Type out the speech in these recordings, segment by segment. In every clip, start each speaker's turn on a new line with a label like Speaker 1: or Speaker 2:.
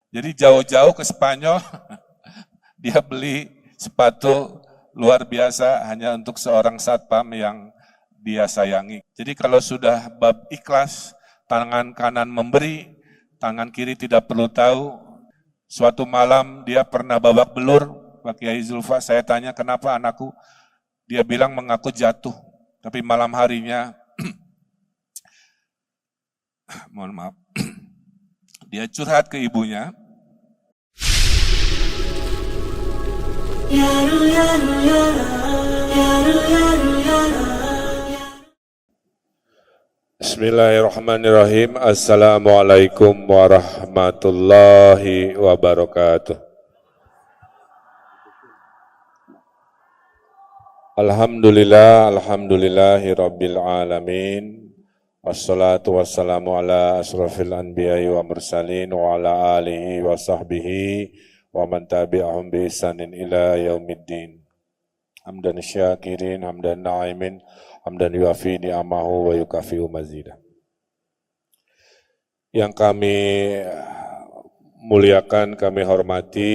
Speaker 1: Jadi jauh-jauh ke Spanyol, dia beli sepatu luar biasa hanya untuk seorang satpam yang dia sayangi. Jadi kalau sudah bab ikhlas, tangan kanan memberi, tangan kiri tidak perlu tahu. Suatu malam dia pernah babak belur, Pak Kiai Zulfa, saya tanya kenapa anakku, dia bilang mengaku jatuh. Tapi malam harinya, mohon maaf, dia curhat ke ibunya.
Speaker 2: Bismillahirrahmanirrahim. Assalamualaikum warahmatullahi wabarakatuh. Alhamdulillahi rabbil alamin. Wassalatu wassalamu ala asrafil anbiya'i wa mursalin wa ala alihi wa sahbihi wa man tabi'ahum bi ihsanin ila yaumiddin. Hamdan syakirin, hamdan na'imin, hamdan yuafi ni'amahu wa yukafi'u mazidah. Yang kami muliakan, kami hormati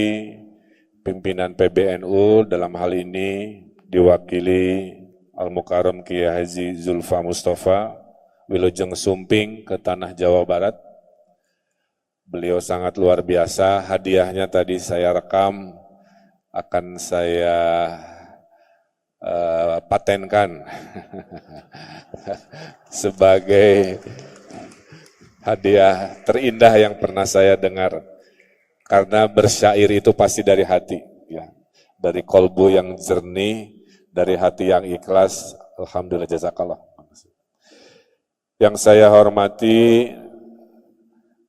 Speaker 2: pimpinan PBNU, dalam hal ini diwakili Al-Mukarram Kiai Haji Zulfa Mustafa Wilujeng Sumping ke Tanah Jawa Barat. Beliau sangat luar biasa, hadiahnya tadi saya rekam, akan saya patenkan sebagai hadiah terindah yang pernah saya dengar, karena bersyair itu pasti dari hati, ya, dari kolbu yang jernih, dari hati yang ikhlas. Alhamdulillah, jazakallah. Yang saya hormati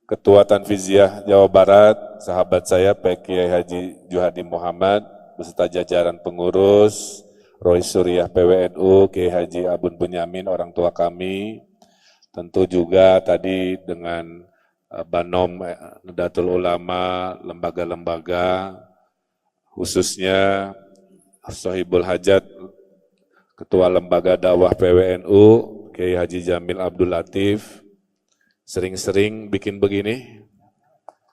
Speaker 2: Ketua Tanfiziah Jawa Barat, sahabat saya Pak Kiai Haji Juhadi Muhammad, beserta jajaran pengurus, Roy Suriah PWNU, Kiai Haji Abun Bunyamin, orang tua kami, tentu juga tadi dengan Banom Nahdlatul Ulama, lembaga-lembaga, khususnya Sohibul Hajat, Ketua Lembaga Dakwah PWNU, Kiai Haji Jamil Abdul Latif, sering-sering bikin begini.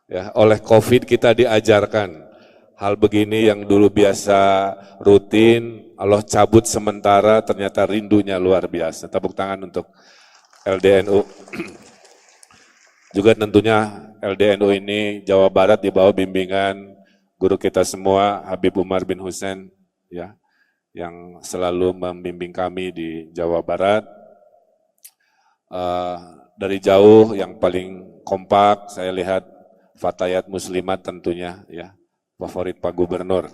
Speaker 2: Ya, oleh COVID kita diajarkan hal begini yang dulu biasa rutin, Allah cabut sementara, ternyata rindunya luar biasa. Tepuk tangan untuk LDNU. Juga tentunya LDNU ini Jawa Barat di bawah bimbingan guru kita semua, Habib Umar bin Hussein, ya, yang selalu membimbing kami di Jawa Barat. Dari jauh yang paling kompak saya lihat Fatayat Muslimat tentunya, ya, favorit Pak Gubernur.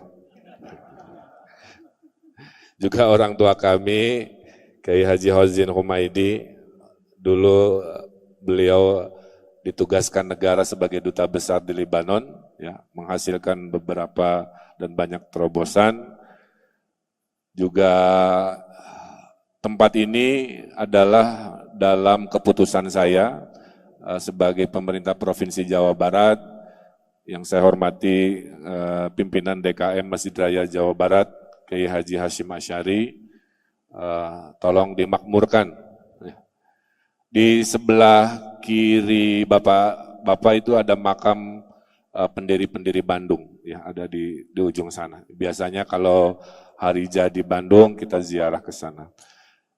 Speaker 2: Juga orang tua kami Kiai Haji Hozin Humaidi, dulu beliau ditugaskan negara sebagai duta besar di Libanon, ya, menghasilkan beberapa dan banyak terobosan. Juga tempat ini adalah dalam keputusan saya sebagai pemerintah Provinsi Jawa Barat, yang saya hormati pimpinan DKM Masjid Raya Jawa Barat, Kiai Haji Hashim Asy'ari, tolong dimakmurkan. Di sebelah kiri Bapak itu ada makam pendiri-pendiri Bandung, ya, ada di ujung sana. Biasanya kalau hari jadi Bandung kita ziarah ke sana.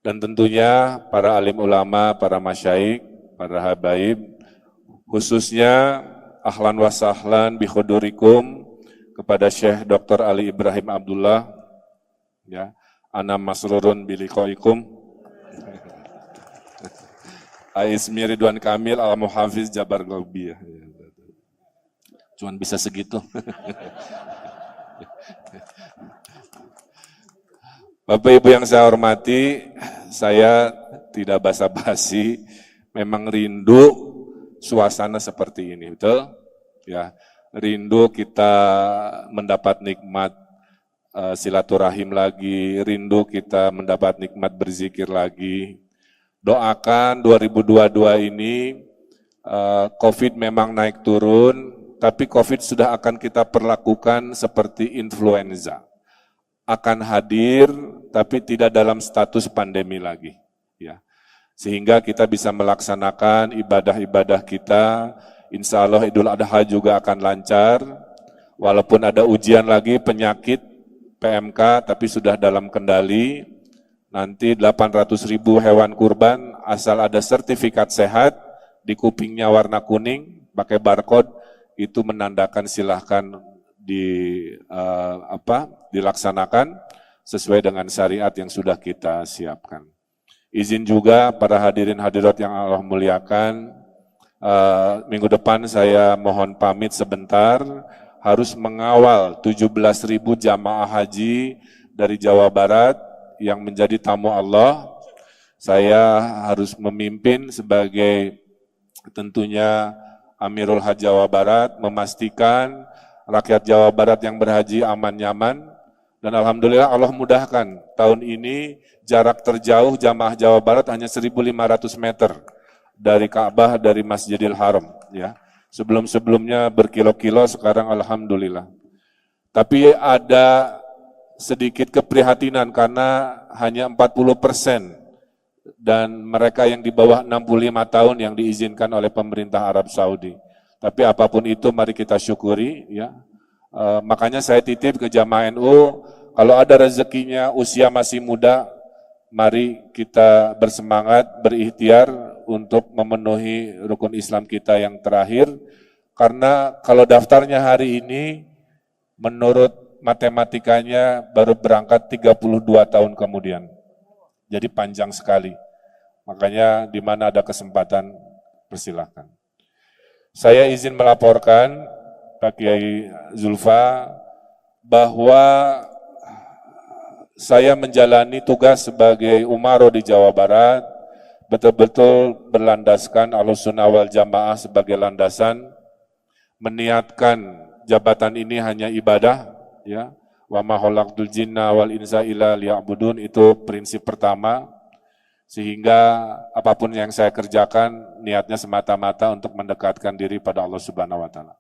Speaker 2: Dan tentunya para alim ulama, para masyaikh, para habaib, khususnya ahlan wa sahlan bi khudurikum kepada Syekh Dr. Ali Ibrahim Abdullah, ya, ana masrurun bi liqaikum. Aismi Ridwan Kamil Al-Muhafiz Jabar Ghalbi. Cuman bisa segitu. Bapak Ibu yang saya hormati, saya tidak basa-basi, memang rindu suasana seperti ini, betul? Ya, rindu kita mendapat nikmat silaturahim lagi, rindu kita mendapat nikmat berzikir lagi. Doakan 2022 ini COVID memang naik turun, tapi COVID sudah akan kita perlakukan seperti influenza. Akan hadir, tapi tidak dalam status pandemi lagi, ya. Sehingga kita bisa melaksanakan ibadah-ibadah kita Insya Allah Idul Adha juga akan lancar, walaupun ada ujian lagi penyakit PMK, tapi sudah dalam kendali. Nanti 800.000 hewan kurban, asal ada sertifikat sehat, di kupingnya warna kuning, pakai barcode, itu menandakan silahkan dilaksanakan sesuai dengan syariat yang sudah kita siapkan. Izin juga para hadirin hadirat yang Allah muliakan, minggu depan saya mohon pamit sebentar, harus mengawal 17.000 jamaah haji dari Jawa Barat yang menjadi tamu Allah. Saya harus memimpin sebagai tentunya Amirul Hajj Jawa Barat, memastikan rakyat Jawa Barat yang berhaji aman nyaman, dan alhamdulillah Allah mudahkan. Tahun ini jarak terjauh jamaah Jawa Barat hanya 1.500 meter dari Ka'bah, dari Masjidil Haram, ya. Sebelum-sebelumnya berkilo-kilo, sekarang alhamdulillah. Tapi ada sedikit keprihatinan karena hanya 40%, dan mereka yang di bawah 65 tahun yang diizinkan oleh pemerintah Arab Saudi. Tapi apapun itu mari kita syukuri, ya. Makanya saya titip ke jamaah NU, kalau ada rezekinya usia masih muda, mari kita bersemangat, berikhtiar untuk memenuhi rukun Islam kita yang terakhir. Karena kalau daftarnya hari ini, menurut matematikanya baru berangkat 32 tahun kemudian. Jadi panjang sekali. Makanya di mana ada kesempatan, persilahkan. Saya izin melaporkan Pak Kiai Zulfa bahwa saya menjalani tugas sebagai umaro di Jawa Barat, betul-betul berlandaskan Ahlussunnah wal Jamaah sebagai landasan, meniatkan jabatan ini hanya ibadah, ya. Wa ma khalaqtul jinna wal insa illa liya'budun, itu prinsip pertama, sehingga apapun yang saya kerjakan niatnya semata-mata untuk mendekatkan diri pada Allah Subhanahu wa taala.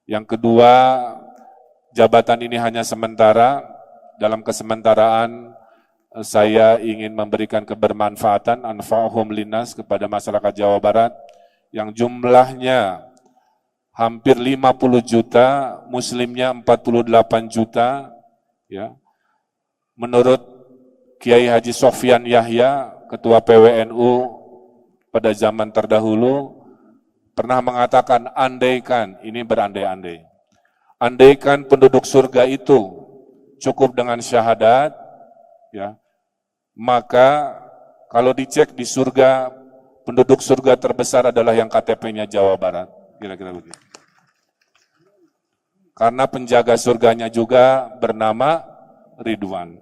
Speaker 2: Yang kedua, jabatan ini hanya sementara. Dalam kesementaraan saya ingin memberikan kebermanfaatan anfa'uhum linnas kepada masyarakat Jawa Barat yang jumlahnya hampir 50 juta, muslimnya 48 juta, ya. Menurut Kiai Haji Sofyan Yahya, Ketua PWNU pada zaman terdahulu, pernah mengatakan, andaikan, ini berandai-andai, andaikan penduduk surga itu cukup dengan syahadat, ya, maka kalau dicek di surga, penduduk surga terbesar adalah yang KTP-nya Jawa Barat, kira-kira begitu. Karena penjaga surganya juga bernama Ridwan.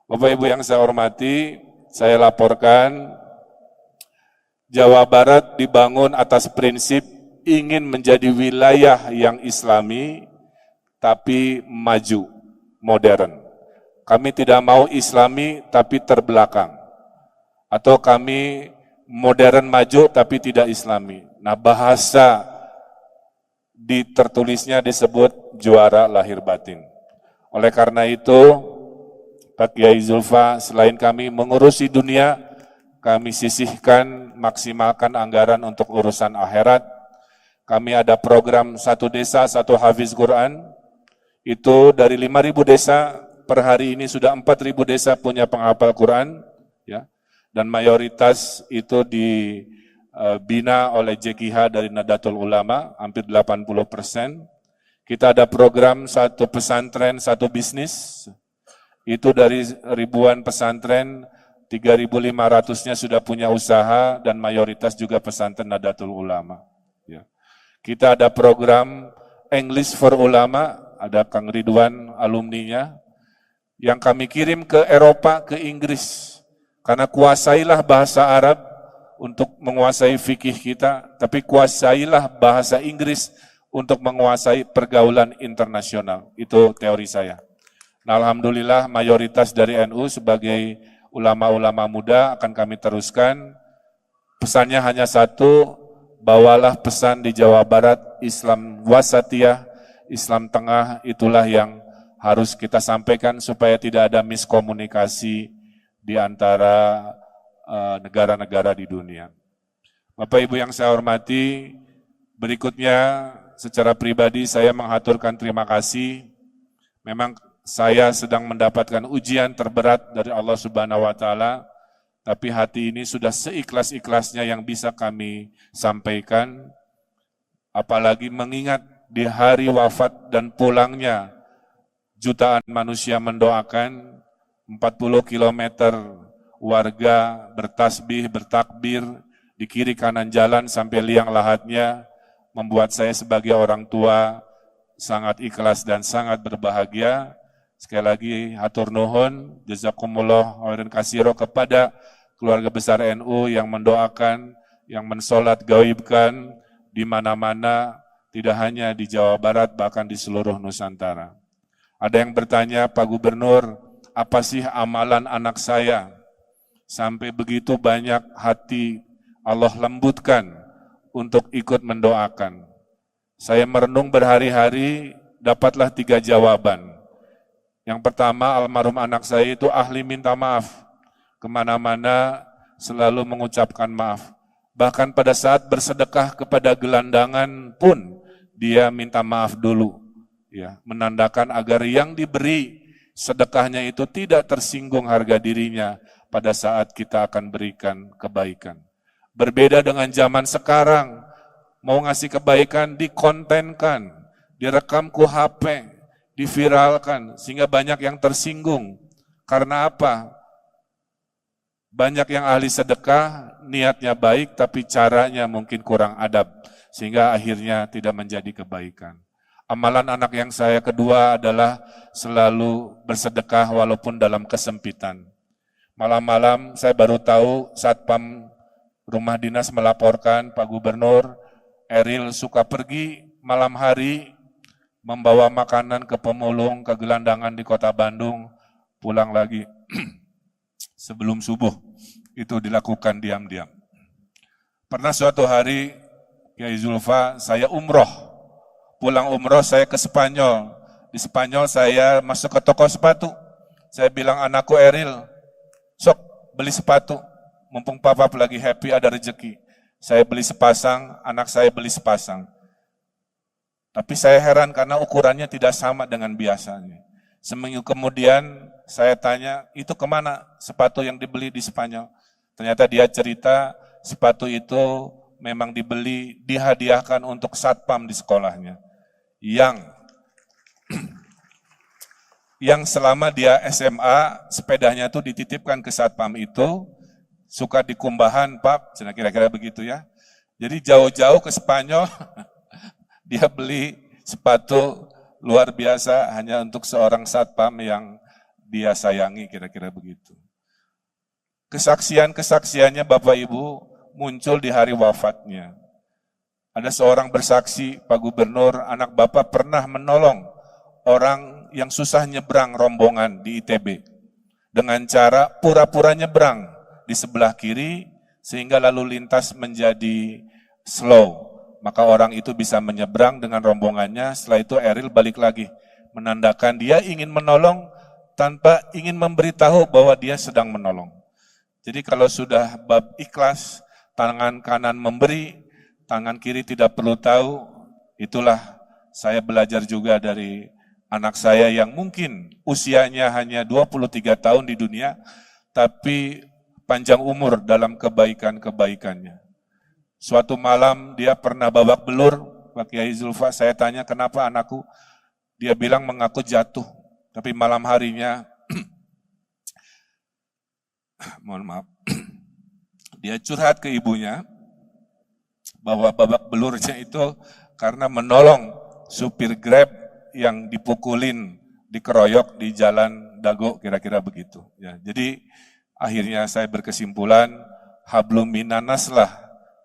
Speaker 2: Bapak Ibu yang saya hormati, saya laporkan Jawa Barat dibangun atas prinsip ingin menjadi wilayah yang Islami, tapi maju, modern. Kami tidak mau Islami, tapi terbelakang. Atau kami modern maju, tapi tidak Islami. Nah, bahasa tertulisnya disebut juara lahir batin. Oleh karena itu, Pak Kiai Zulfa, selain kami mengurusi dunia, kami sisihkan, maksimalkan anggaran untuk urusan akhirat. Kami ada program satu desa, satu hafiz Quran. Itu dari 5.000 desa, per hari ini sudah 4.000 desa punya penghafal Quran, ya. Dan mayoritas itu dibina oleh JKH dari Nadatul Ulama, hampir 80%. Kita ada program satu pesantren, satu bisnis. Itu dari ribuan pesantren, 3.500-nya sudah punya usaha, dan mayoritas juga pesantren Nadatul Ulama. Ya. Kita ada program English for Ulama, ada Kang Ridwan alumninya, yang kami kirim ke Eropa, ke Inggris. Karena kuasailah bahasa Arab untuk menguasai fikih kita, tapi kuasailah bahasa Inggris untuk menguasai pergaulan internasional. Itu teori saya. Nah, alhamdulillah mayoritas dari NU sebagai ulama-ulama muda akan kami teruskan. Pesannya hanya satu, bawalah pesan di Jawa Barat, Islam wasatiyah, Islam tengah, itulah yang harus kita sampaikan supaya tidak ada miskomunikasi di antara
Speaker 1: negara-negara di dunia. Bapak Ibu yang saya hormati, berikutnya secara pribadi saya mengaturkan terima kasih. Memang saya sedang mendapatkan ujian terberat dari Allah Subhanahu wa Ta'ala, tapi hati ini sudah seikhlas-ikhlasnya yang bisa kami sampaikan, apalagi mengingat di hari wafat dan pulangnya jutaan manusia mendoakan, 40 kilometer warga bertasbih, bertakbir di kiri kanan jalan sampai liang lahatnya, membuat saya sebagai orang tua sangat ikhlas dan sangat berbahagia. Sekali lagi hatur nuhun, jazakumullah khairan katsira kepada keluarga besar NU yang mendoakan, yang mensolat gaibkan di mana-mana, tidak hanya di Jawa Barat, bahkan di seluruh Nusantara. Ada yang bertanya, Pak Gubernur, apa sih amalan anak saya? Sampai begitu banyak hati Allah lembutkan untuk ikut mendoakan. Saya merenung berhari-hari, dapatlah 3 jawaban. Yang pertama, almarhum anak saya itu ahli minta maaf. Kemana-mana selalu mengucapkan maaf. Bahkan pada saat bersedekah kepada gelandangan pun, dia minta maaf dulu. Ya, menandakan agar yang diberi sedekahnya itu tidak tersinggung harga dirinya pada saat kita akan berikan kebaikan. Berbeda dengan zaman sekarang, mau ngasih kebaikan dikontenkan, direkam ku HP, diviralkan, sehingga banyak yang tersinggung. Karena apa? Banyak yang ahli sedekah, niatnya baik, tapi caranya mungkin kurang adab, sehingga akhirnya tidak menjadi kebaikan. Amalan anak yang saya kedua adalah selalu bersedekah walaupun dalam kesempitan. Malam-malam saya baru tahu Satpam Rumah Dinas melaporkan Pak Gubernur, Eril suka pergi malam hari, membawa makanan ke pemulung, ke gelandangan di kota Bandung, pulang lagi sebelum subuh. Itu dilakukan diam-diam. Pernah suatu hari, Kiai Zulfa, saya umroh. Pulang umroh saya ke Spanyol. Di Spanyol saya masuk ke toko sepatu. Saya bilang anakku Eril, sok beli sepatu. Mumpung papa lagi happy ada rezeki. Saya beli sepasang, anak saya beli sepasang. Tapi saya heran karena ukurannya tidak sama dengan biasanya. Seminggu kemudian saya tanya, itu kemana sepatu yang dibeli di Spanyol? Ternyata dia cerita sepatu itu memang dibeli, dihadiahkan untuk satpam di sekolahnya. Yang selama dia SMA, sepedanya itu dititipkan ke satpam itu, suka dikumbahan, Pak, kira-kira begitu ya. Jadi jauh-jauh ke Spanyol, dia beli sepatu luar biasa hanya untuk seorang satpam yang dia sayangi, kira-kira begitu. Kesaksian-kesaksiannya Bapak Ibu muncul di hari wafatnya. Ada seorang bersaksi, Pak Gubernur, anak Bapak pernah menolong orang yang susah nyebrang rombongan di ITB. Dengan cara pura-pura nyebrang di sebelah kiri, sehingga lalu lintas menjadi slow. Maka orang itu bisa menyeberang dengan rombongannya, setelah itu Eril balik lagi. Menandakan dia ingin menolong tanpa ingin memberitahu bahwa dia sedang menolong. Jadi kalau sudah bab ikhlas, tangan kanan memberi, tangan kiri tidak perlu tahu, itulah saya belajar juga dari anak saya yang mungkin usianya hanya 23 tahun di dunia, tapi panjang umur dalam kebaikan-kebaikannya. Suatu malam dia pernah babak belur, Pak Kiai Zulfa, saya tanya kenapa anakku, dia bilang mengaku jatuh, tapi malam harinya, mohon maaf, dia curhat ke ibunya, bahwa babak belurnya itu karena menolong supir Grab yang dipukulin, dikeroyok di jalan Dago, kira-kira begitu. Ya, jadi akhirnya saya berkesimpulan, hablum minanas lah,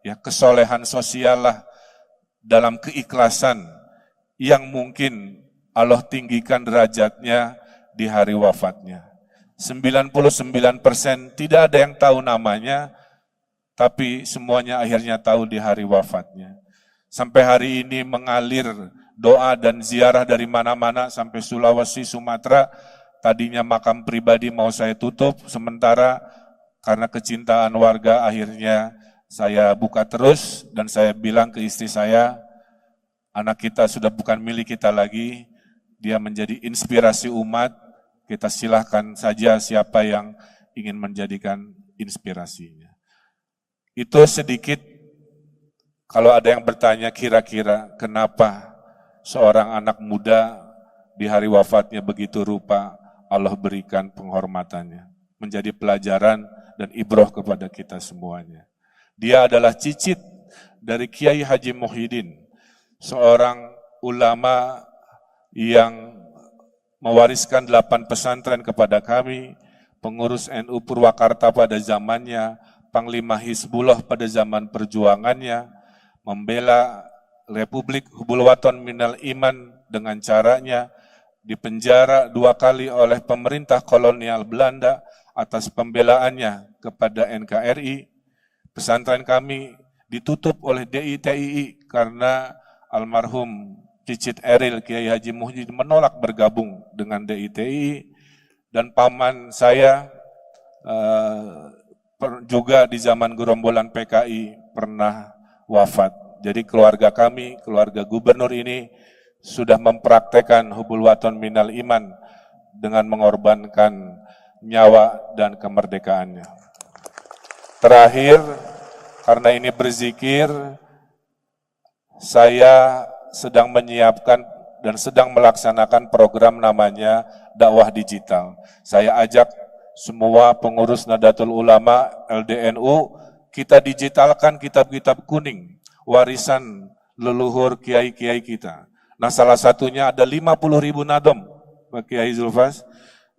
Speaker 1: ya, kesolehan sosial lah dalam keikhlasan yang mungkin Allah tinggikan derajatnya di hari wafatnya. 99% tidak ada yang tahu namanya, tapi semuanya akhirnya tahu di hari wafatnya. Sampai hari ini mengalir doa dan ziarah dari mana-mana sampai Sulawesi, Sumatera. Tadinya makam pribadi mau saya tutup, sementara karena kecintaan warga akhirnya saya buka terus dan saya bilang ke istri saya, anak kita sudah bukan milik kita lagi, dia menjadi inspirasi umat, kita silahkan saja siapa yang ingin menjadikan inspirasinya. Itu sedikit, kalau ada yang bertanya kira-kira kenapa seorang anak muda di hari wafatnya begitu rupa Allah berikan penghormatannya, menjadi pelajaran dan ibroh kepada kita semuanya. Dia adalah cicit dari Kiai Haji Muhyiddin, seorang ulama yang mewariskan 8 pesantren kepada kami, pengurus NU Purwakarta pada zamannya, Panglima Hizbullah pada zaman perjuangannya, membela Republik Hubul Waton Minal Iman dengan caranya, dipenjara 2 kali oleh pemerintah kolonial Belanda atas pembelaannya kepada NKRI. Pesantren kami ditutup oleh DITII karena almarhum Cicit Eril Kiai Haji Muhyiddin menolak bergabung dengan DITII, dan paman saya juga di zaman gerombolan PKI pernah wafat. Jadi keluarga kami, keluarga gubernur ini sudah mempraktekkan hubul waton minal iman dengan mengorbankan nyawa dan kemerdekaannya. Terakhir, karena ini berzikir, saya sedang menyiapkan dan sedang melaksanakan program namanya dakwah digital. Saya ajak semua pengurus Nahdlatul Ulama LDNU, kita digitalkan kitab-kitab kuning, warisan leluhur kiai-kiai kita. Nah, salah satunya ada 50.000 nadom, Pak Kiai Zulfas,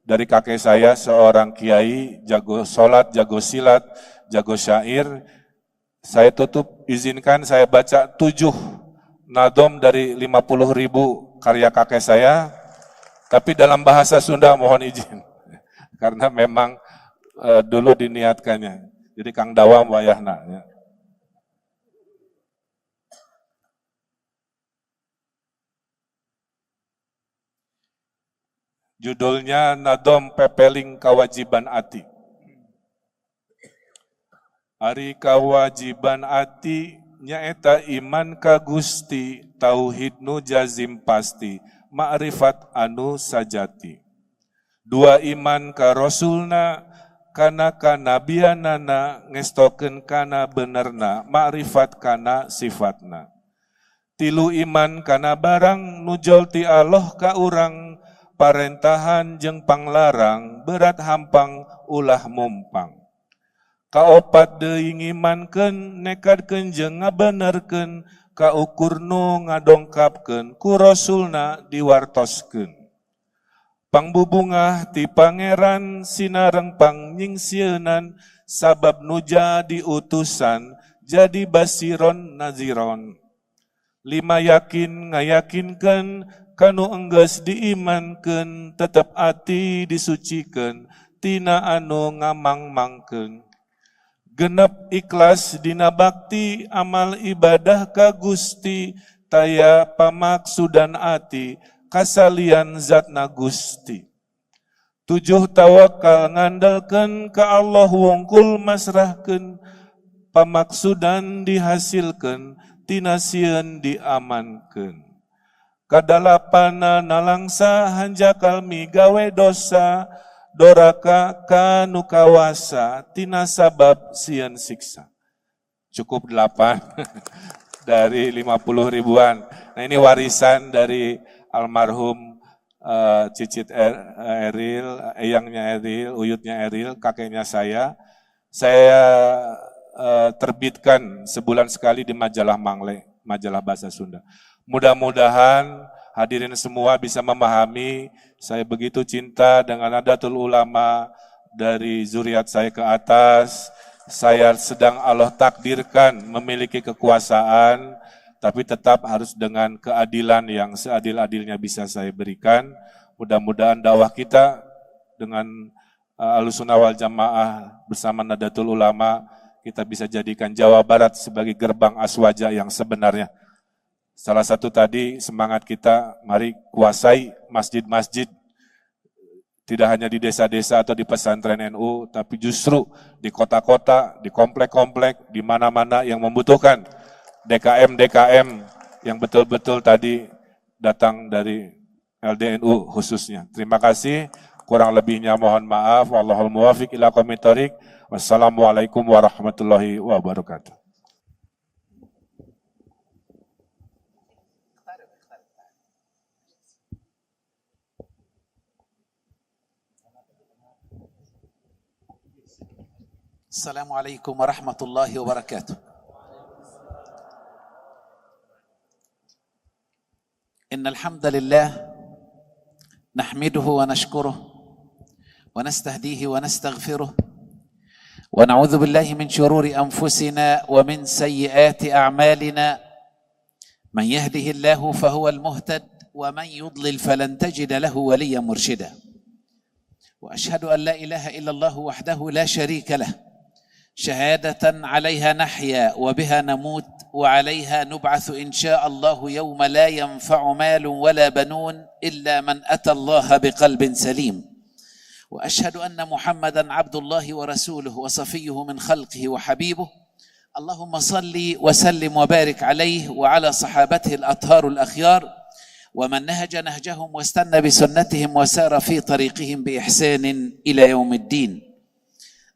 Speaker 1: dari kakek saya, seorang kiai, jago sholat, jago silat, jago syair. Saya tutup, izinkan saya baca 7 nadom dari 50.000 karya kakek saya, tapi dalam bahasa Sunda, mohon izin. Karena memang dulu diniatkannya. Jadi Kang Dawam wayahna. Ya. Judulnya Nadom Pepeling Kewajiban Ati. Ari kewajiban ati nyaeta iman ka Gusti, tauhid nu jazim pasti, ma'rifat anu sajati. 2 iman ka Rasulna, kana kanabianana, ngestokeun kana benerna, ma'rifat kana sifatna. 3 iman kana barang nujol ti Allah ka urang, parentahan jeung panglarang, berat hampang ulah mumpang. Kaopat deui ngimankeun, nekadkeun jeung ngabenerkeun, kaukur nu ngadongkapkeun, ku Rasulna diwartoskeun. Pangbubungah ti pangeran, sinareng pangnyingsieunan, sabab nu jadi utusan, jadi basiron naziron. 5 yakin ngayakinkeun, kanu enggeus diimankeun, tetep ati disucikeun, tina anu ngamangmangkeun. 6 ikhlas dina bakti, amal ibadah ka Gusti, taya pamaksudan ati, kasalian zatna Gusti. 7 tawakal ngandalkeun, ka Allah wungkul masrahkeun, pamaksudan dihasilkeun, tina sieun diamankeun. Kadalapana nalangsa hanjakal migawe dosa, doraka kanu kawasa, tina sabab sieun siksa. Cukup 8 dari 50 ribuan. Nah, ini warisan dari almarhum Cicit Eril, eyangnya Eril, uyutnya Eril, kakeknya saya. Saya terbitkan sebulan sekali di majalah Mangle, majalah bahasa Sunda. Mudah-mudahan hadirin semua bisa memahami, saya begitu cinta dengan Nahdlatul Ulama, dari zuriat saya ke atas, saya sedang Allah takdirkan memiliki kekuasaan, tapi tetap harus dengan keadilan yang seadil-adilnya bisa saya berikan. Mudah-mudahan dakwah kita dengan Ahlussunnah wal Jamaah bersama Nahdlatul Ulama, kita bisa jadikan Jawa Barat sebagai gerbang aswaja yang sebenarnya. Salah satu tadi semangat kita, mari kuasai masjid-masjid Tidak hanya di desa-desa atau di pesantren NU, tapi justru di kota-kota, di komplek-komplek, di mana-mana yang membutuhkan DKM-DKM yang betul-betul tadi datang dari LDNU khususnya. Terima kasih, kurang lebihnya mohon maaf. Wallahul muwafiq ila aqwamit thoriq. Wassalamualaikum warahmatullahi wabarakatuh.
Speaker 3: Assalamualaikum warahmatullahi wabarakatuh. Innal hamdalillah nahmiduhu wa nashkuruh wa nastahdihi wa nastaghfiruh wa na'udzu billahi min shururi anfusina wa min sayyiati a'malina. Man yahdihillahu fahuwal muhtad wa man yudlil falan tajida lahu waliyyan murshida. Wa ashhadu an la ilaha illallah wahdahu la sharika lah. شهادة عليها نحيا وبها نموت وعليها نبعث إن شاء الله يوم لا ينفع مال ولا بنون إلا من أتى الله بقلب سليم. وأشهد أن محمدا عبد الله ورسوله وصفيه من خلقه وحبيبه. اللهم صل وسلم وبارك عليه وعلى صحابته الأطهار الأخيار ومن نهج نهجهم واستنى بسنتهم وسار في طريقهم بإحسان إلى يوم الدين.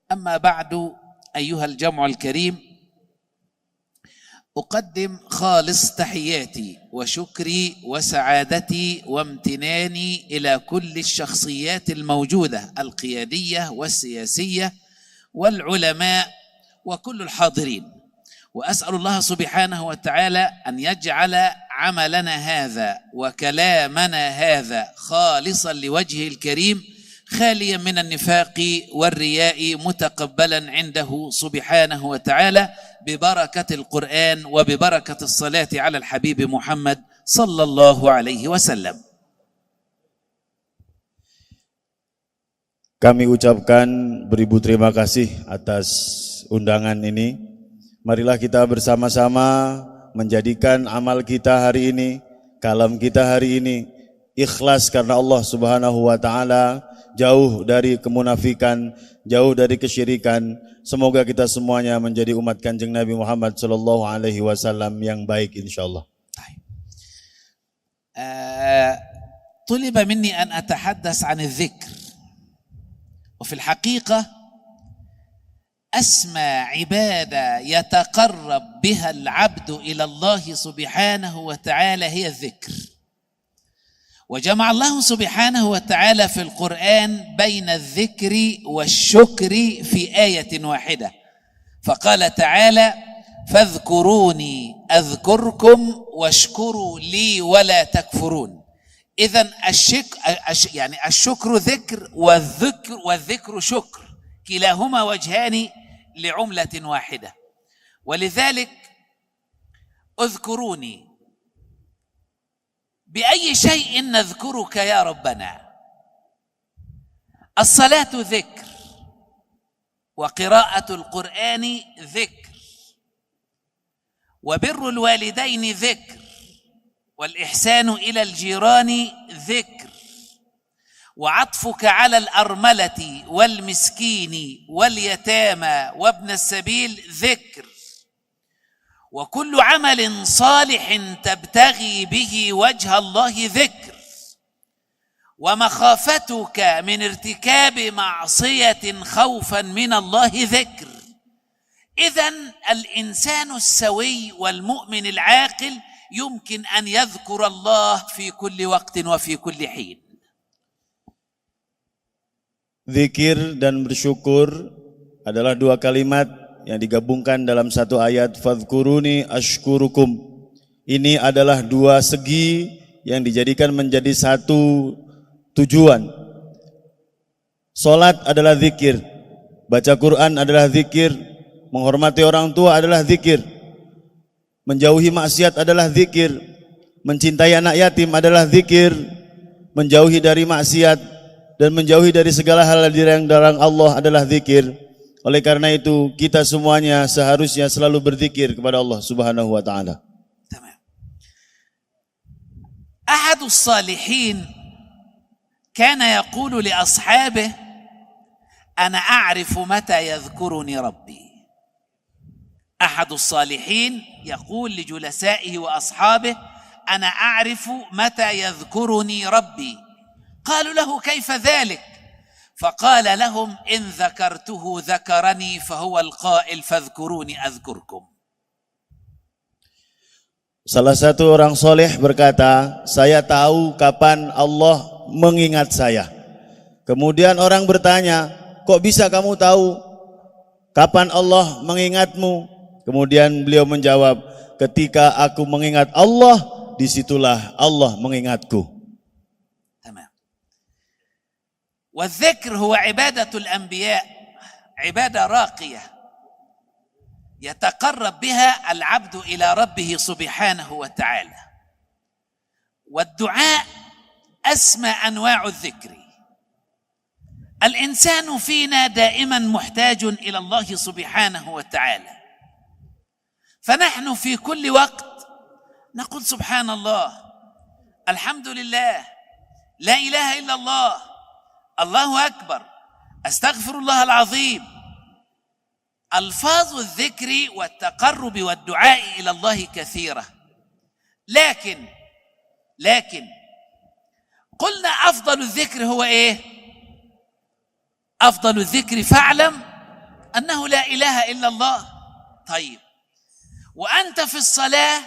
Speaker 3: أما بعد، أيها الجمع الكريم، أقدم خالص تحياتي وشكري وسعادتي وامتناني إلى كل الشخصيات الموجودة القيادية والسياسية والعلماء وكل الحاضرين، وأسأل الله سبحانه وتعالى أن يجعل عملنا هذا وكلامنا هذا خالصا لوجهه الكريم خاليا من النفاق والرياء متقبلا عنده سبحانه وتعالى ببركة القرآن وببركة الصلاة على الحبيب محمد صلى الله عليه وسلم.
Speaker 4: Kami ucapkan beribu terima kasih atas undangan ini. Marilah kita bersama-sama menjadikan amal kita hari ini, kalam kita hari ini ikhlas karena Allah Subhanahu wa taala, jauh dari kemunafikan, jauh dari kesyirikan. Semoga kita semuanya menjadi umat Kanjeng Nabi Muhammad sallallahu alaihi wasallam yang baik insyaallah.
Speaker 3: طلب مني أن أتحدث عن الذكر، وفي الحقيقة أسمى عبادة يتقرب بها العبد إلى الله سبحانه وتعالى هي الذكر. وجمع الله سبحانه وتعالى في القرآن بين الذكر والشكر في آية واحدة، فقال تعالى: فاذكروني أذكركم واشكروا لي ولا تكفرون. إذن الشكر ذكر والذكر شكر، كلاهما وجهان لعملة واحدة. ولذلك اذكروني، بأي شيء نذكرك يا ربنا؟ الصلاة ذكر، وقراءة القرآن ذكر، وبر الوالدين ذكر، والإحسان إلى الجيران ذكر، وعطفك على الأرملة والمسكين واليتامى وابن السبيل ذكر، وكل عمل صالح تبتغي به وجه الله ذكر، ومخافتك من ارتكاب معصية خوفا من الله ذكر. إذن الإنسان السوي والمؤمن العاقل يمكن أن يذكر الله في كل وقت وفي كل حين.
Speaker 4: Zikir dan bersyukur adalah dua kalimat yang digabungkan dalam satu ayat, fadhkuruni ashkurukum. Ini adalah dua segi yang dijadikan menjadi satu tujuan. Salat adalah zikir, baca Quran adalah zikir, menghormati orang tua adalah zikir, menjauhi maksiat adalah zikir, mencintai anak yatim adalah zikir, menjauhi dari maksiat dan menjauhi dari segala hal yang dilarang Allah adalah zikir. Oleh karena itu kita semuanya seharusnya selalu berzikir kepada Allah Subhanahu wa taala.
Speaker 3: أحد الصالحين كان يقول لأصحابه أنا أعرف متى يذكرني ربي. أحد الصالحين يقول لجلسائه وأصحابه أنا أعرف متى يذكرني ربي. قالوا له كيف ذلك؟ فقال لهم إن ذكرته ذكرني فهو القائل فاذكروني أذكركم.
Speaker 4: Salah satu orang soleh berkata, saya tahu kapan Allah mengingat saya. Kemudian orang bertanya, kok bisa kamu tahu kapan Allah mengingatmu? Kemudian beliau menjawab, ketika aku mengingat Allah, disitulah Allah mengingatku.
Speaker 3: تمام. والذكر هو عبادة الأنبياء، عبادة راقية يتقرب بها العبد إلى ربه سبحانه وتعالى. والدعاء أسمى أنواع الذكر. الإنسان فينا دائما محتاج إلى الله سبحانه وتعالى، فنحن في كل وقت نقول سبحان الله، الحمد لله، لا إله إلا الله، الله أكبر، أستغفر الله العظيم. ألفاظ الذكر والتقرب والدعاء إلى الله كثيرة، لكن قلنا أفضل الذكر هو إيه؟ أفضل الذكر فاعلم أنه لا إله إلا الله. طيب، وأنت في الصلاة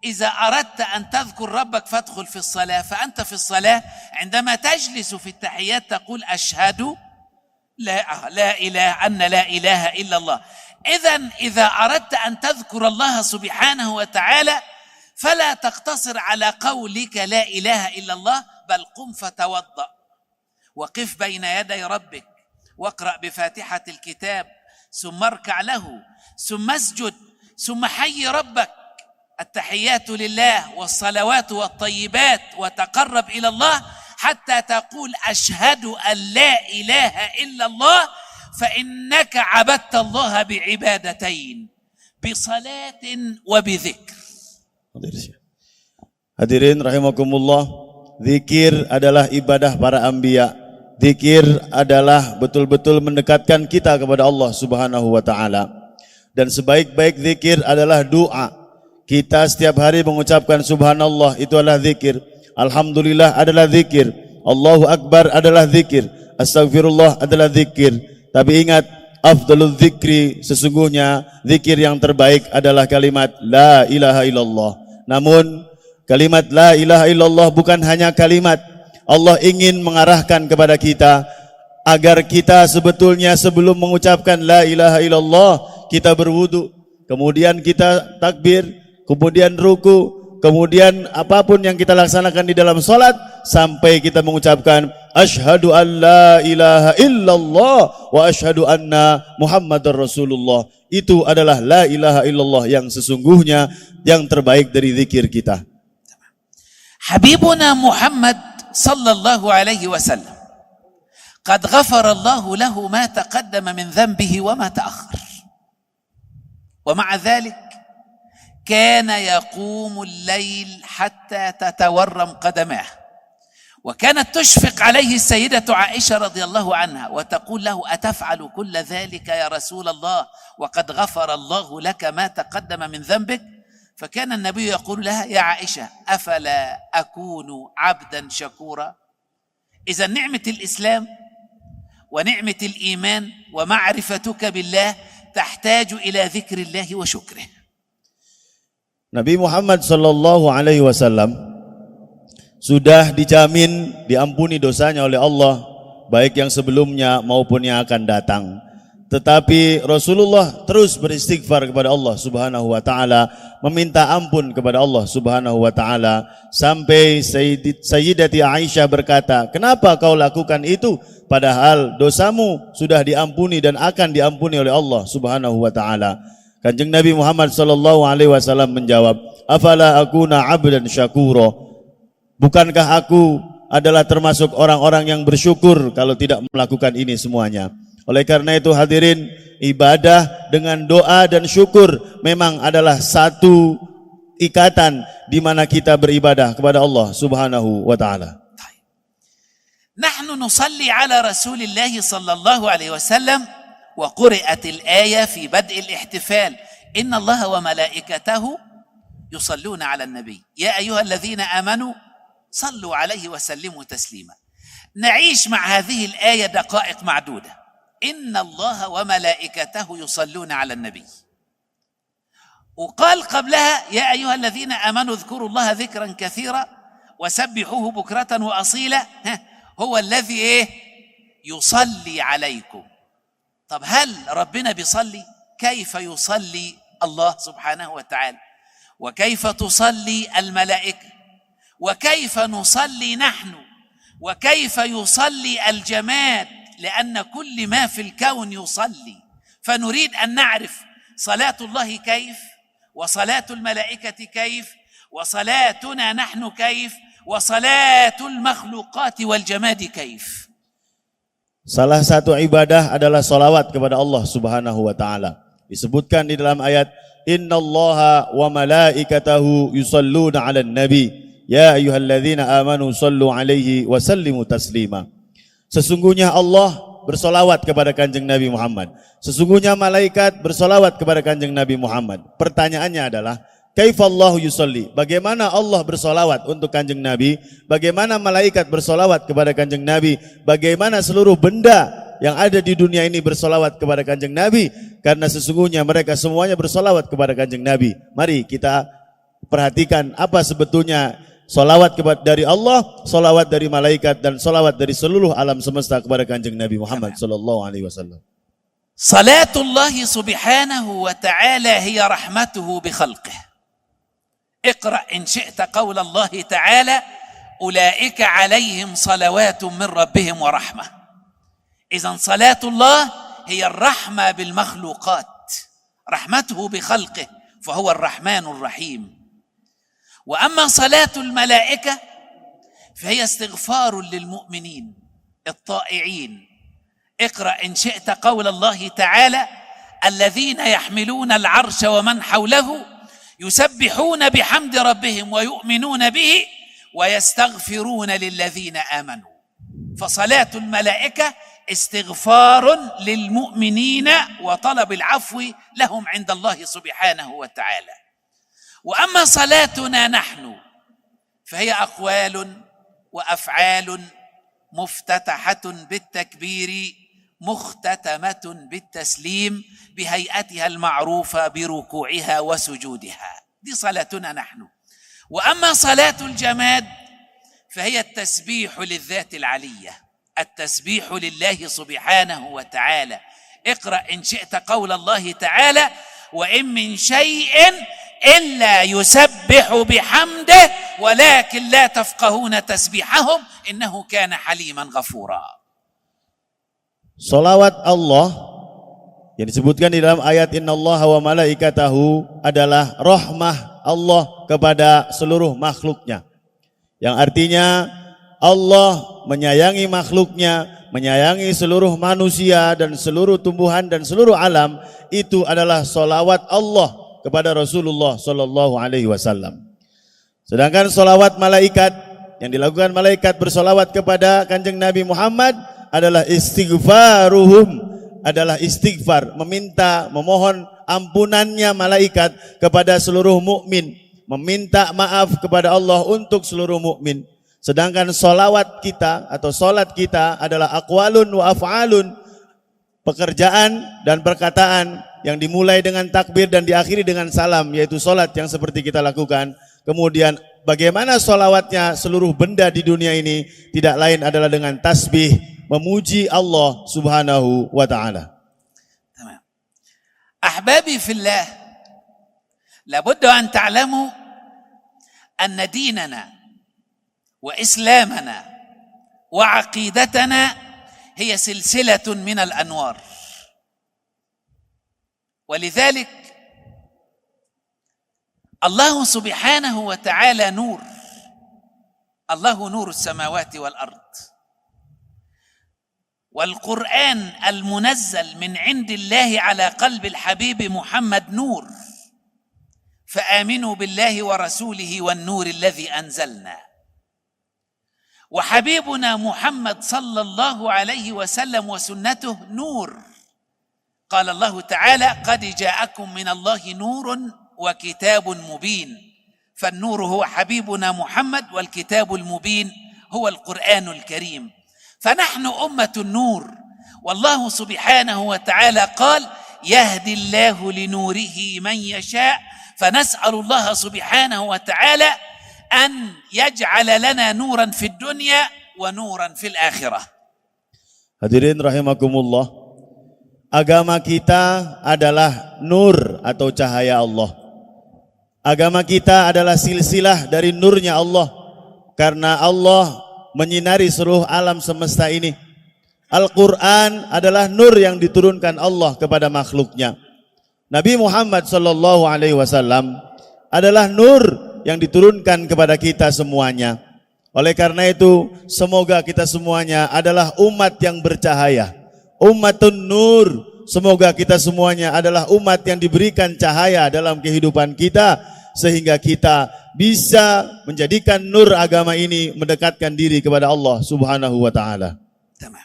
Speaker 3: إذا أردت أن تذكر ربك فادخل في الصلاة، فأنت في الصلاة عندما تجلس في التحيات تقول أشهد لا إله إلا الله. إذا أردت أن تذكر الله سبحانه وتعالى فلا تقتصر على قولك لا إله إلا الله، بل قم فتوضأ وقف بين يدي ربك واقرأ بفاتحة الكتاب، ثم اركع له، ثم اسجد، ثم حي ربك. التحيات لله والصلوات والطيبات، وتقرب إلى الله حتى تقول أشهد أن لا إله إلا الله، فإنك عبدت الله بعبادتين، بصلاة وبذكر.
Speaker 4: Hadirin rahimakumullah, zikir adalah ibadah para anbiya. Zikir adalah betul-betul mendekatkan kita kepada Allah Subhanahu wa taala. Dan sebaik-baik zikir adalah doa. Kita setiap hari mengucapkan subhanallah, itu adalah zikir. Alhamdulillah adalah zikir. Allahu Akbar adalah zikir. Astagfirullah adalah zikir. Tapi ingat, afdalul zikri, sesungguhnya zikir yang terbaik adalah kalimat la ilaha illallah. Namun kalimat la ilaha illallah bukan hanya kalimat. Allah ingin mengarahkan kepada kita agar kita sebetulnya sebelum mengucapkan la ilaha illallah kita berwudu, kemudian kita takbir, kemudian ruku, kemudian apapun yang kita laksanakan di dalam salat sampai kita mengucapkan asyhadu an la ilaha illallah wa asyhadu anna Muhammadar Rasulullah. Itu adalah la ilaha illallah yang sesungguhnya yang terbaik dari zikir kita.
Speaker 3: Habibuna Muhammad sallallahu alaihi wasallam qad ghafara Allah lahu ma taqaddama min dhanbihi wa ma ta'akhkhar. Wa ma'a dhalik كان يقوم الليل حتى تتورم قدماه، وكانت تشفق عليه السيدة عائشة رضي الله عنها وتقول له أتفعل كل ذلك يا رسول الله وقد غفر الله لك ما تقدم من ذنبك؟ فكان النبي يقول لها يا عائشة أفلا أكون عبدا شكورا؟ إذا نعمة الإسلام ونعمة الإيمان ومعرفتك بالله تحتاج إلى ذكر الله وشكره.
Speaker 4: Nabi Muhammad sallallahu alaihi wasallam sudah dijamin diampuni dosanya oleh Allah, baik yang sebelumnya maupun yang akan datang. Tetapi Rasulullah terus beristighfar kepada Allah Subhanahu wa taala, meminta ampun kepada Allah Subhanahu wa taala, sampai Sayyidati Aisyah berkata, "Kenapa kau lakukan itu padahal dosamu sudah diampuni dan akan diampuni oleh Allah Subhanahu wa taala?" Kanjeng Nabi Muhammad sallallahu alaihi wasallam menjawab, "Afala akuna 'abdan syakura?" Bukankah aku adalah termasuk orang-orang yang bersyukur kalau tidak melakukan ini semuanya? Oleh karena itu hadirin, ibadah dengan doa dan syukur memang adalah satu ikatan di mana kita beribadah kepada Allah Subhanahu wa taala.
Speaker 3: نحن نصلي على رسول الله صلى الله عليه وسلم، وقرأت الآية في بدء الاحتفال: إن الله وملائكته يصلون على النبي يا أيها الذين آمنوا صلوا عليه وسلموا تسليما. نعيش مع هذه الآية دقائق معدودة: إن الله وملائكته يصلون على النبي، وقال قبلها يا أيها الذين آمنوا اذكروا الله ذكرا كثيرا وسبحوه بكرة وأصيلا هو الذي يصلي عليكم. طب هل ربنا بيصلي؟ كيف يصلي الله سبحانه وتعالى؟ وكيف تصلي الملائكة؟ وكيف نصلي نحن؟ وكيف يصلي الجماد؟ لأن كل ما في الكون يصلي، فنريد أن نعرف صلاة الله كيف، وصلاة الملائكة كيف، وصلاتنا نحن كيف، وصلاة المخلوقات والجماد كيف.
Speaker 4: Salah satu ibadah adalah salawat kepada Allah Subhanahu wa taala. Disebutkan di dalam ayat innallaha wa malaikatahu yusalluna 'alan nabi ya ayyuhalladzina amanu sallu 'alaihi wa sallimu taslima. Sesungguhnya Allah bersolawat kepada Kanjeng Nabi Muhammad. Sesungguhnya malaikat bersolawat kepada Kanjeng Nabi Muhammad. Pertanyaannya adalah kaifallahu yusalli? Bagaimana Allah bersolawat untuk Kanjeng Nabi? Bagaimana malaikat bersolawat kepada Kanjeng Nabi? Bagaimana seluruh benda yang ada di dunia ini bersolawat kepada Kanjeng Nabi? Karena sesungguhnya mereka semuanya bersolawat kepada Kanjeng Nabi. Mari kita perhatikan apa sebetulnya solawat dari Allah, solawat dari malaikat, dan solawat dari seluruh alam semesta kepada Kanjeng Nabi Muhammad sallallahu alaihi wasallam.
Speaker 3: Salatullah subhanahu wa ta'ala hiya rahmatuhu bi khalqih. اقرأ إن شئت قول الله تعالى أولئك عليهم صلوات من ربهم ورحمة. إذن صلاة الله هي الرحمة بالمخلوقات، رحمته بخلقه، فهو الرحمن الرحيم. وأما صلاة الملائكة فهي استغفار للمؤمنين الطائعين. اقرأ إن شئت قول الله تعالى الذين يحملون العرش ومن حوله يسبحون بحمد ربهم ويؤمنون به ويستغفرون للذين آمنوا. فصلاة الملائكة استغفار للمؤمنين وطلب العفو لهم عند الله سبحانه وتعالى. وأما صلاتنا نحن فهي أقوال وأفعال مفتتحة بالتكبير مختتمة بالتسليم بهيئتها المعروفة بركوعها وسجودها. دي صلاتنا نحن. وأما صلاة الجماد فهي التسبيح للذات العلية، التسبيح لله سبحانه وتعالى. اقرأ إن شئت قول الله تعالى وإن من شيء إلا يسبح بحمده ولكن لا تفقهون تسبيحهم إنه كان حليما غفورا.
Speaker 4: Salawat Allah yang disebutkan di dalam ayat innallaha wa malaikatahu adalah rahmah Allah kepada seluruh makhluknya, yang artinya Allah menyayangi makhluknya, menyayangi seluruh manusia dan seluruh tumbuhan dan seluruh alam. Itu adalah salawat Allah kepada Rasulullah sallallahu alaihi wasallam. Sedangkan salawat malaikat yang dilakukan malaikat bersalawat kepada Kanjeng Nabi Muhammad adalah istighfaruhum, adalah istighfar, meminta, memohon ampunannya malaikat kepada seluruh mukmin, meminta maaf kepada Allah untuk seluruh mukmin. Sedangkan salawat kita atau salat kita adalah aqwalun wa af'alun, pekerjaan dan perkataan yang dimulai dengan takbir dan diakhiri dengan salam, yaitu salat yang seperti kita lakukan. Kemudian bagaimana salawatnya seluruh benda di dunia ini? Tidak lain adalah dengan tasbih, memuji Allah subhanahu wa ta'ala.
Speaker 3: تمام. أحبابي في الله، لابد أن تعلموا أن ديننا وإسلامنا وعقيدتنا هي سلسلة من الأنوار، ولذلك الله سبحانه وتعالى نور، الله نور السماوات والأرض. والقرآن المنزل من عند الله على قلب الحبيب محمد نور، فآمنوا بالله ورسوله والنور الذي أنزلنا. وحبيبنا محمد صلى الله عليه وسلم وسنته نور. قال الله تعالى: قد جاءكم من الله نور وكتاب مبين. فالنور هو حبيبنا محمد، والكتاب المبين هو القرآن الكريم. فنحن أمة النور، والله سبحانه وتعالى قال: يهدي الله لنوره من يشاء. فنسأل الله سبحانه وتعالى أن يجعل لنا نورا في الدنيا ونورا في الآخرة.
Speaker 4: Hadirin rahimakumullah, agama kita adalah nur atau cahaya Allah. Agama kita adalah silsilah dari nurnya Allah, karena Allah menyinari seluruh alam semesta ini. Al-Quran adalah nur yang diturunkan Allah kepada makhluknya. Nabi Muhammad sallallahu alaihi wasallam adalah nur yang diturunkan kepada kita semuanya. Oleh karena itu, semoga kita semuanya adalah umat yang bercahaya, ummatun nur. Semoga kita semuanya adalah umat yang diberikan cahaya dalam kehidupan kita, sehingga kita bisa menjadikan nur agama ini mendekatkan diri kepada Allah Subhanahu wa taala.
Speaker 3: Tamam.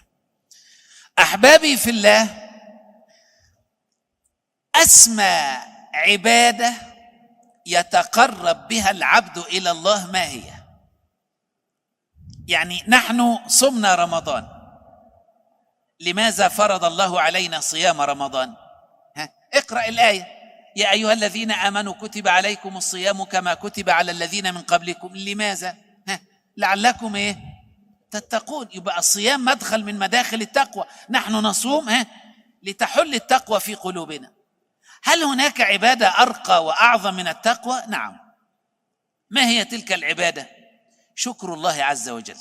Speaker 3: Ahbabi fillah, asma ibadah yataqarrab biha al-'abdu ila Allah ma hiya? يعني نحن صمنا رمضان، لماذا فرض الله علينا صيام رمضان؟ اقرأ الآية: يا أيها الذين آمنوا كتب عليكم الصيام كما كتب على الذين من قبلكم. لماذا؟ لعلكم تتقون. يبقى الصيام مدخل من مداخل التقوى. نحن نصوم لتحل التقوى في قلوبنا. هل هناك عبادة أرقى وأعظم من التقوى؟ نعم. ما هي تلك العبادة؟ شكر الله عز وجل.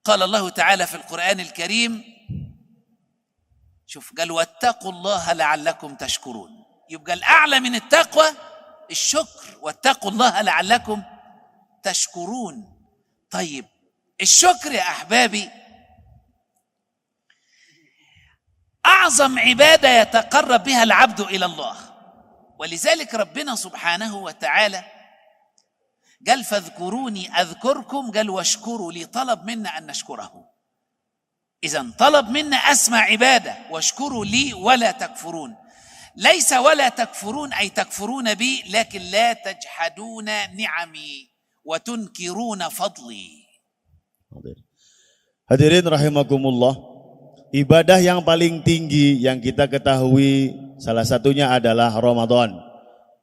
Speaker 3: قال الله تعالى في القرآن الكريم، شوف، قال: واتقوا الله لعلكم تشكرون. يبقى الأعلى من التقوى الشكر، واتقوا الله لعلكم تشكرون. طيب، الشكر يا أحبابي أعظم عبادة يتقرب بها العبد إلى الله، ولذلك ربنا سبحانه وتعالى قال: فاذكروني أذكركم. قال: واشكروا لي. طلب منا أن نشكره. إذن طلب منا أسمى عبادة: واشكروا لي ولا تكفرون. ليس ولا تكفرون أي تكفرون بي، لكن لا تجحدون نعمي وتنكرون فضلي.
Speaker 4: Hadirin rahimakumullah, ibadah yang paling tinggi yang kita ketahui salah satunya adalah Ramadan,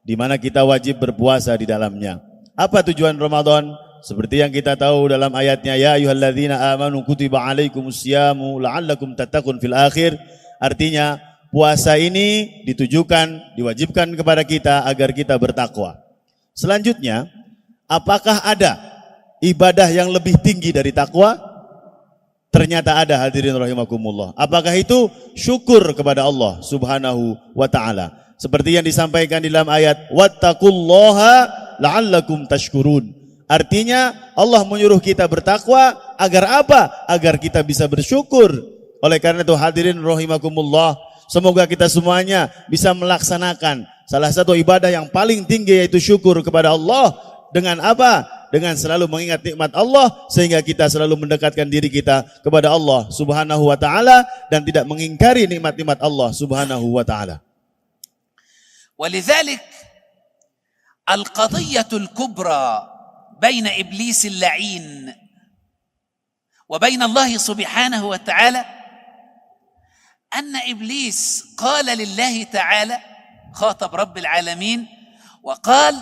Speaker 4: di mana kita wajib berpuasa di dalamnya. Apa tujuan Ramadan? Seperti yang kita tahu dalam ayatnya, ya ayyuhalladzina amanu kutiba alaikumusyamu la'allakum tattaqun fil akhir. Artinya puasa ini ditujukan, diwajibkan kepada kita agar kita bertakwa. Selanjutnya, apakah ada ibadah yang lebih tinggi dari takwa? Ternyata ada, hadirin rahimakumullah. Apakah itu? Syukur kepada Allah Subhanahu wa ta'ala. Seperti yang disampaikan di dalam ayat, wattaqullaha la'allakum tashkurun. Artinya Allah menyuruh kita bertakwa agar apa? Agar kita bisa bersyukur. Oleh karena itu, hadirin rahimakumullah, semoga kita semuanya bisa melaksanakan salah satu ibadah yang paling tinggi, yaitu syukur kepada Allah. Dengan apa? Dengan selalu mengingat nikmat Allah, sehingga kita selalu mendekatkan diri kita kepada Allah Subhanahu wa ta'ala dan tidak mengingkari nikmat-nikmat Allah Subhanahu wa ta'ala.
Speaker 3: ولذلك القضية الكبرى بين إبليس اللعين وبين الله سبحانه وتعالى أن إبليس قال لله تعالى، خاطب رب العالمين وقال: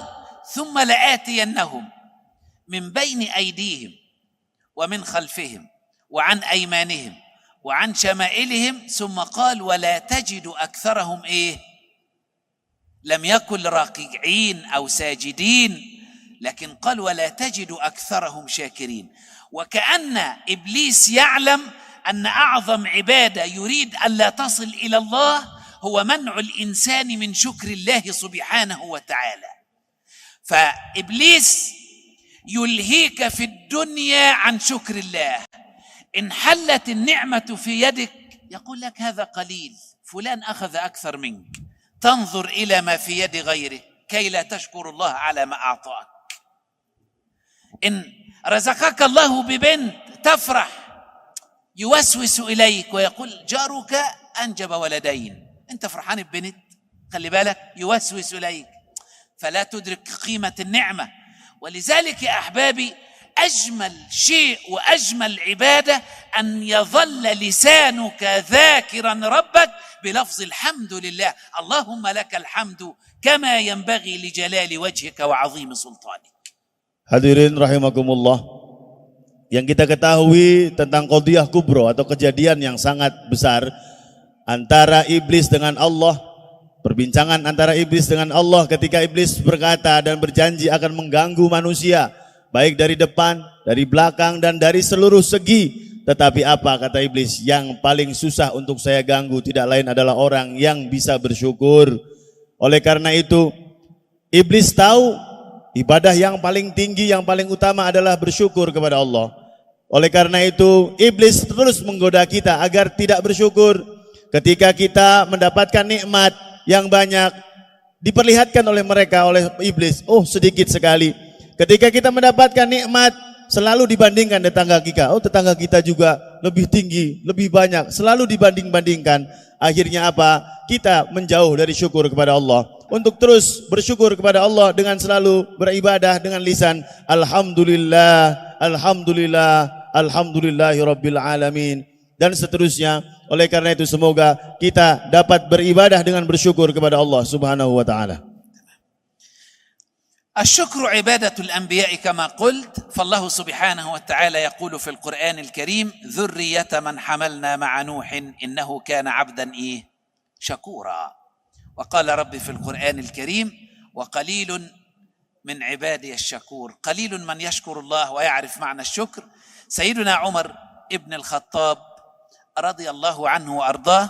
Speaker 3: ثم لآتينهم من بين أيديهم ومن خلفهم وعن أيمانهم وعن شمائلهم، ثم قال: ولا تجد أكثرهم لم يكن راكعين أو ساجدين، لكن قال: ولا تجد أكثرهم شاكرين. وكأن إبليس يعلم أن أعظم عبادة يريد أن لا تصل إلى الله هو منع الإنسان من شكر الله سبحانه وتعالى. فإبليس يلهيك في الدنيا عن شكر الله. إن حلت النعمة في يدك يقول لك: هذا قليل، فلان أخذ أكثر منك. تنظر إلى ما في يد غيره كي لا تشكر الله على ما أعطاك. إن رزقك الله ببنت تفرح يوسوس إليك ويقول جارك أنجب ولدين، أنت فرحان ببنت، خلي بالك يوسوس إليك فلا تدرك قيمة النعمة. ولذلك يا أحبابي أجمل شيء وأجمل عبادة أن يظل لسانك ذاكرا ربك بلفظ الحمد لله، اللهم لك الحمد كما ينبغي لجلال وجهك وعظيم سلطانك.
Speaker 4: Hadirin rahimakumullah, yang kita ketahui tentang qadhiyah kubro atau kejadian yang sangat besar antara iblis dengan Allah, perbincangan antara iblis dengan Allah ketika iblis berkata dan berjanji akan mengganggu manusia baik dari depan, dari belakang dan dari seluruh segi. Tetapi apa kata iblis? Yang paling susah untuk saya ganggu tidak lain adalah orang yang bisa bersyukur. Oleh karena itu iblis tahu ibadah yang paling tinggi, yang paling utama adalah bersyukur kepada Allah. Oleh karena itu iblis terus menggoda kita agar tidak bersyukur. Ketika kita mendapatkan nikmat yang banyak, diperlihatkan oleh mereka, oleh iblis, oh sedikit sekali. Ketika kita mendapatkan nikmat, selalu dibandingkan tetangga kita. Oh tetangga kita juga lebih tinggi, lebih banyak, selalu dibanding-bandingkan. Akhirnya apa? Kita menjauh dari syukur kepada Allah. Untuk terus bersyukur kepada Allah dengan selalu beribadah dengan lisan Alhamdulillah, Alhamdulillah, Alhamdulillahi Rabbil Alamin dan seterusnya. Oleh karena itu semoga kita dapat beribadah dengan bersyukur kepada Allah Subhanahu wa taala.
Speaker 3: الشكر عبادة الأنبياء كما قلت، فالله سبحانه وتعالى يقول في القرآن الكريم ذرية من حملنا مع نوح إنه كان عبدا شكورا. وقال ربي في القرآن الكريم وقليل من عبادي الشكور. قليل من يشكر الله ويعرف معنى الشكر. سيدنا عمر ابن الخطاب رضي الله عنه وأرضاه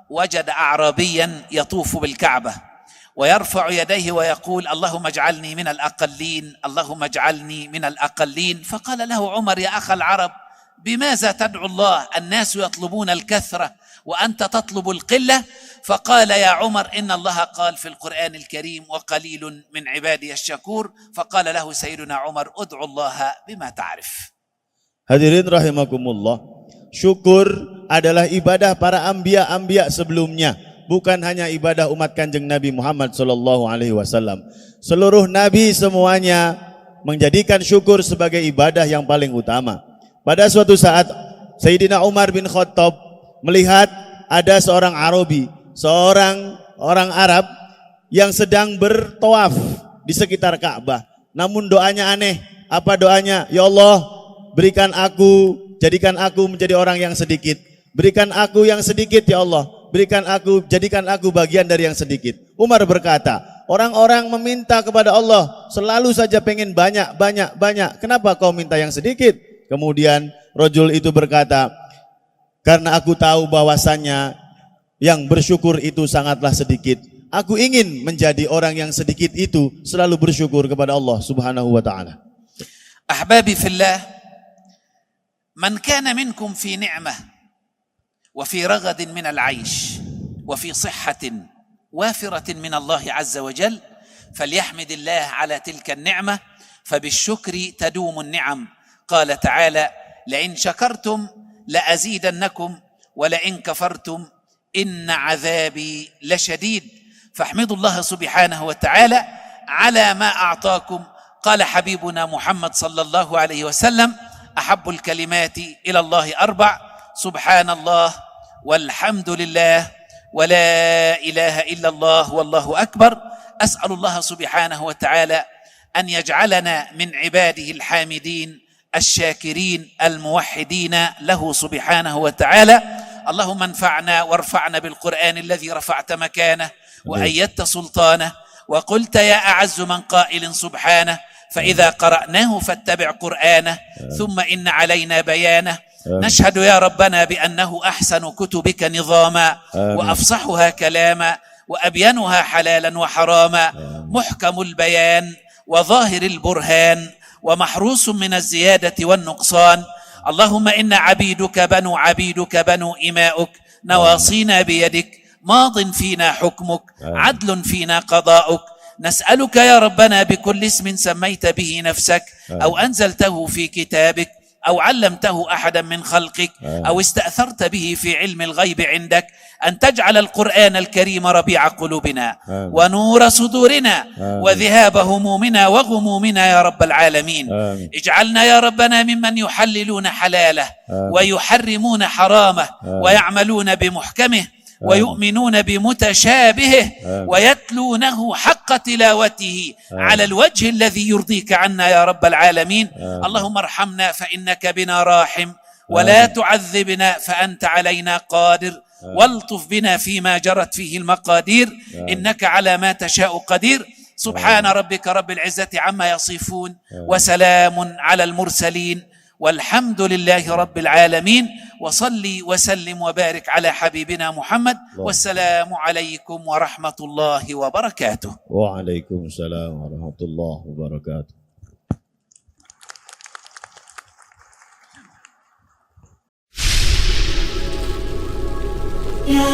Speaker 3: وجد أعرابيا يطوف بالكعبة ويرفع يديه ويقول اللهم اجعلني من الأقلين، اللهم اجعلني من الأقلين. فقال له عمر يا أخ العرب بماذا تدعو الله؟ الناس يطلبون الكثرة وأنت تطلب القلة. فقال يا عمر إن الله قال في القرآن الكريم وقليل من عبادي الشكور. فقال له سيدنا عمر ادعو الله بما تعرف.
Speaker 4: Hadirin rahimakumullah, syukur adalah ibadah para anbiya sebelumnya, bukan hanya ibadah umat Kanjeng Nabi Muhammad SAW. Seluruh nabi semuanya menjadikan syukur sebagai ibadah yang paling utama. Pada suatu saat Sayyidina Umar bin Khattab melihat ada seorang Arabi, seorang orang Arab yang sedang bertawaf di sekitar Ka'bah. Namun doanya aneh. Apa doanya? Ya Allah, berikan aku, jadikan aku menjadi orang yang sedikit. Berikan aku yang sedikit ya Allah. Berikan aku, jadikan aku bagian dari yang sedikit. Umar berkata, orang-orang meminta kepada Allah selalu saja pengen banyak. Kenapa kau minta yang sedikit? Kemudian rajul itu berkata, karena aku tahu bahwasannya yang bersyukur itu sangatlah sedikit. Aku ingin menjadi orang yang sedikit itu selalu bersyukur kepada Allah Subhanahu wa taala.
Speaker 3: Ahbabi fillah, man kana minkum fi ni'mah wa fi raghadin min al-'aish wa fi sihhatin wafiratin min Allah 'azza wa jalla falyahmidillah 'ala tilka an-ni'mah fabisy-syukri tadumu an-ni'am. Qala ta'ala la'in syakartum la'azidannakum wa la'in kafartum inna 'adzabi lasyadid. Fahmidullaha subhanahu wa ta'ala 'ala ma a'taakum. Qala habibuna Muhammad sallallahu alaihi wasallam أحب الكلمات إلى الله 4 سبحان الله والحمد لله ولا إله إلا الله والله أكبر. أسأل الله سبحانه وتعالى أن يجعلنا من عباده الحامدين الشاكرين الموحدين له سبحانه وتعالى. اللهم انفعنا وارفعنا بالقرآن الذي رفعت مكانه وأيدت سلطانه وقلت يا أعز من قائل سبحانه فإذا قرأناه فاتبع قرآنه ثم إن علينا بيانه. نشهد يا ربنا بأنه أحسن كتبك نظاما وأفصحها كلاما وأبينها حلالا وحراما محكم البيان وظاهر البرهان ومحروس من الزيادة والنقصان. اللهم إن عبيدك بنو إماؤك نواصينا بيدك ماض فينا حكمك عدل فينا قضاؤك نسألك يا ربنا بكل اسم سميت به نفسك أو أنزلته في كتابك أو علمته أحدا من خلقك أو استأثرت به في علم الغيب عندك أن تجعل القرآن الكريم ربيع قلوبنا ونور صدورنا وذهاب همومنا وغمومنا يا رب العالمين. اجعلنا يا ربنا ممن يحللون حلاله ويحرمون حرامه ويعملون بمحكمه ويؤمنون بمتشابهه ويتلونه حق تلاوته على الوجه الذي يرضيك عنا يا رب العالمين. اللهم ارحمنا فإنك بنا راحم ولا تعذبنا فأنت علينا قادر والطف بنا فيما جرت فيه المقادير إنك على ما تشاء قدير. سبحان ربك رب العزة عما يصفون وسلام على المرسلين والحمد لله رب العالمين. وصلي وسلم وبارك على حبيبنا محمد والسلام عليكم ورحمة الله وبركاته.
Speaker 4: وعليكم السلام ورحمة الله وبركاته.
Speaker 5: Ya